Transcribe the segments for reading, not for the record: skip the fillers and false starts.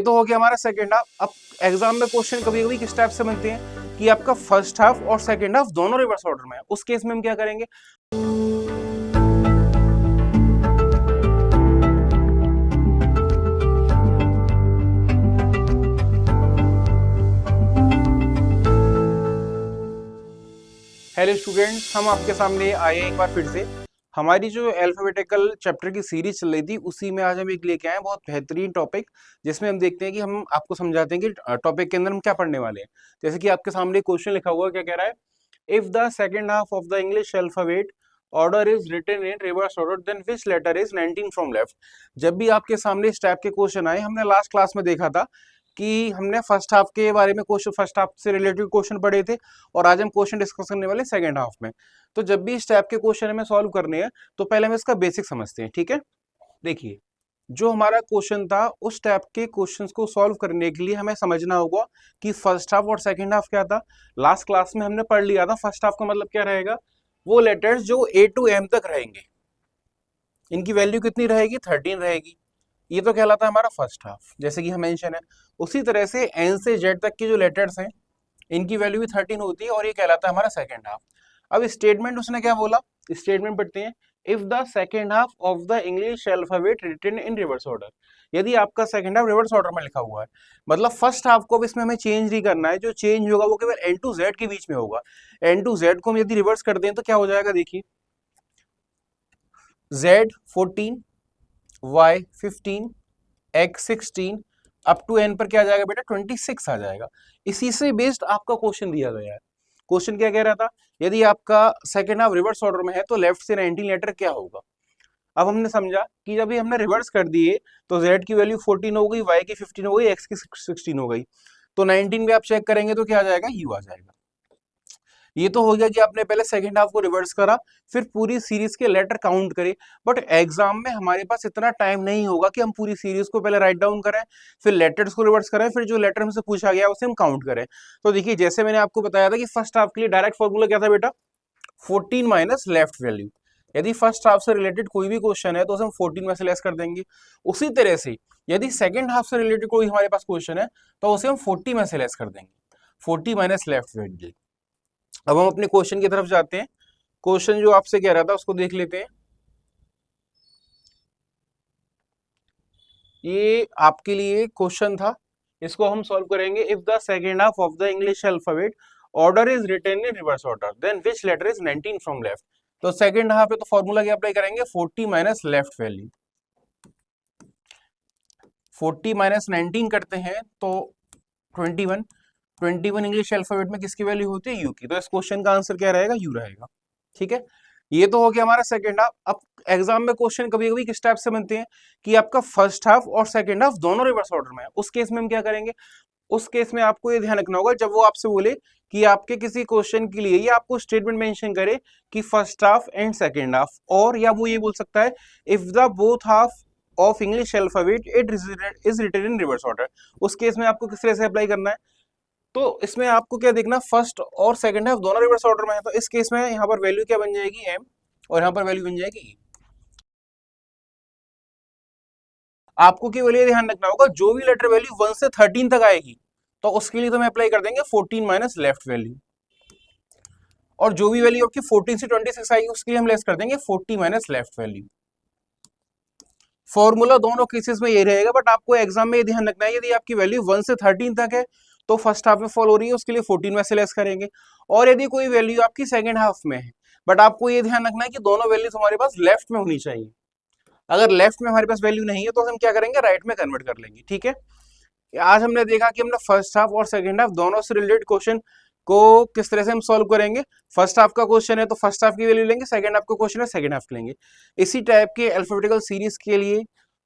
ये तो हो गया हमारा सेकेंड हाफ। अब एग्जाम में क्वेश्चन कभी कभी किस टाइप से बनते हैं कि आपका फर्स्ट हाफ और सेकेंड हाफ दोनों रिवर्स ऑर्डर में है। उस केस में हम क्या करेंगे, हेलो स्टूडेंट्स, हम आपके सामने आए एक बार फिर से। हमारी जो अल्फाबेटिकल चैप्टर की सीरीज चल रही थी उसी में आज हम एक लेके आए हैं बहुत बेहतरीन टॉपिक, जिसमें हम देखते हैं कि हम आपको समझाते हैं कि टॉपिक के अंदर हम क्या पढ़ने वाले हैं। जैसे कि आपके सामने क्वेश्चन लिखा हुआ है, क्या कह रहा है, if the second half of the English alphabet order is written in reverse order then which letter is 19 from left. जब भी आपके सामने इस टाइप के क्वेश्चन आए, हमने लास्ट क्लास में देखा था कि हमने फर्स्ट हाफ के बारे में क्वेश्चन, फर्स्ट हाफ से रिलेटेड क्वेश्चन पढ़े थे और आज हम क्वेश्चन डिस्कस करने वाले सेकंड हाफ में। तो जब भी इस टाइप के क्वेश्चन हमें सॉल्व करने हैं तो पहले हम इसका बेसिक समझते हैं, ठीक है। देखिए, जो हमारा क्वेश्चन था उस टाइप के क्वेश्चंस को सॉल्व करने के लिए हमें समझना होगा कि फर्स्ट हाफ और सेकंड हाफ क्या था। लास्ट क्लास में हमने पढ़ लिया था फर्स्ट हाफ का मतलब क्या रहेगा, वो लेटर्स जो ए टू एम तक रहेंगे, इनकी वैल्यू कितनी रहेगी, 13 रहेगी। ये तो कहलाता है हमारा फर्स्ट हाफ, जैसे कि हम मेंशन है। उसी तरह से एन से जेड तक की जो लेटर्स हैं इनकी वैल्यू भी 13 होती है और ये कहलाता है हमारा सेकंड हाफ। अब स्टेटमेंट उसने क्या बोला, स्टेटमेंट पढ़ते हैं, if the second half of the English alphabet written in reverse order. यदि आपका सेकंड हाफ रिवर्स ऑर्डर में लिखा हुआ है, मतलब फर्स्ट हाफ को अब इसमें हमें चेंज नहीं करना है, जो चेंज होगा वो केवल एन टू जेड के बीच में होगा। एन टू जेड को हम यदि रिवर्स कर दें तो क्या हो जाएगा, देखिए, Z 14, Y 15, X 16, up to N पर क्या आ जाएगा बेटा, 26 आ जाएगा। इसी से बेस्ड आपका क्वेश्चन दिया गया है। क्वेश्चन क्या कह रहा था, यदि आपका सेकंड हाफ रिवर्स ऑर्डर में है तो लेफ्ट से 19 लेटर क्या होगा। अब हमने समझा कि जब भी हमने रिवर्स कर दिए तो z की वैल्यू 14 हो गई, y की 15 हो गई, x की 16 हो गई, तो 19 में आप चेक करेंगे तो क्या आ जाएगा, u आ जाएगा। ये तो हो गया कि आपने पहले सेकंड हाफ को रिवर्स करा, फिर पूरी सीरीज के लेटर काउंट करे। बट एग्जाम में हमारे पास इतना टाइम नहीं होगा कि हम पूरी सीरीज को पहले राइट डाउन करें, फिर लेटर्स को रिवर्स करें, फिर जो लेटर हमसे पूछा गया उसे हम काउंट करें। तो देखिए, जैसे मैंने आपको बताया था कि फर्स्ट हाफ के लिए डायरेक्ट फॉर्मूला क्या था बेटा, 14 माइनस लेफ्ट वैल्यू। यदि फर्स्ट हाफ से रिलेटेड कोई भी क्वेश्चन है तो उसे हम 14 में से लेस कर देंगे। उसी तरह से यदि सेकंड हाफ से रिलेटेड कोई हमारे पास क्वेश्चन है तो उसे हम 40 में से लेस कर देंगे, 40 माइनस लेफ्ट वैल्यू। अब हम अपने क्वेश्चन की तरफ जाते हैं। क्वेश्चन जो आपसे कह रहा था उसको देख लेते हैं। ये आपके लिए क्वेश्चन था, इसको हम सॉल्व करेंगे। If the second half of the English alphabet order is written in reverse order then which letter is 19 from left. तो सेकेंड हाफ है तो फॉर्मूला क्या अप्लाई करेंगे, 40 माइनस लेफ्ट वैल्यू। 40 माइनस 19 करते हैं तो 21। 21 इंग्लिश अल्फाबेट में किसकी वैल्यू होती है, यू की। तो इस क्वेश्चन का आंसर क्या रहेगा, यू रहेगा। ठीक है, ये तो हो गया हमारा सेकंड हाफ। अब एग्जाम में क्वेश्चन कभी कभी किस टाइप से बनते हैं कि आपका फर्स्ट हाफ और सेकंड हाफ दोनों रिवर्स ऑर्डर में है। उस केस में हम क्या करेंगे, उस केस में आपको ये ध्यान रखना होगा, जब वो आपसे बोले कि आपके किसी क्वेश्चन के लिए ये आपको स्टेटमेंट मेंशन करे कि first half and second half, और या वो ये बोल सकता है if the both half of English alphabet it is written in reverse order. उस केस में आपको किस तरह से अप्लाई करना है, तो इसमें आपको क्या देखना, फर्स्ट और सेकंड हाफ दोनों रिवर्स ऑर्डर में है, तो इस केस में यहाँ पर वैल्यू क्या बन जाएगी, एम, और यहाँ पर वैल्यू बन जाएगी ई। आपको केवल ये ध्यान रखना होगा, जो भी लेटर वैल्यू 1 से 13 तक आएगी तो उसके लिए तो हम अप्लाई कर देंगे 14 माइनस लेफ्ट वैल्यू, और जो भी वैल्यू आपकी 14 से 26 आएगी उसके लिए हम लेस कर देंगे 40 माइनस लेफ्ट वैल्यू। फॉर्मूला दोनों केसेस में ये रहेगा, बट आपको एग्जाम में ये ध्यान रखना है, यदि आपकी वैल्यू 1 से 13 तक है तो फर्स्ट हाफ में फॉल हो रही है, उसके लिए 14 में से लेस करेंगे। और यदि कोई वैल्यू आपकी सेकंड हाफ में है, बट आपको ये ध्यान रखना है कि दोनों वैल्यूज हमारे पास लेफ्ट में होनी चाहिए। अगर लेफ्ट में हमारे पास वैल्यू नहीं है तो हम क्या करेंगे, राइट में कन्वर्ट कर लेंगे। ठीक है, आज हमने देखा कि हमने फर्स्ट हाफ और सेकंड हाफ दोनों से रिलेटेड क्वेश्चन को किस तरह से हम सॉल्व करेंगे। फर्स्ट हाफ का क्वेश्चन है तो फर्स्ट हाफ की वैल्यू लेंगे, सेकंड हाफ का क्वेश्चन है सेकंड हाफ लेंगे। इसी टाइप के अल्फाबेटिकल सीरीज के लिए,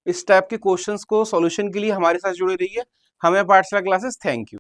इस टाइप के क्वेश्चंस को सॉल्यूशन के लिए हमारे साथ जुड़े रहिए। हमें पाठशाला क्लासेस, थैंक यू।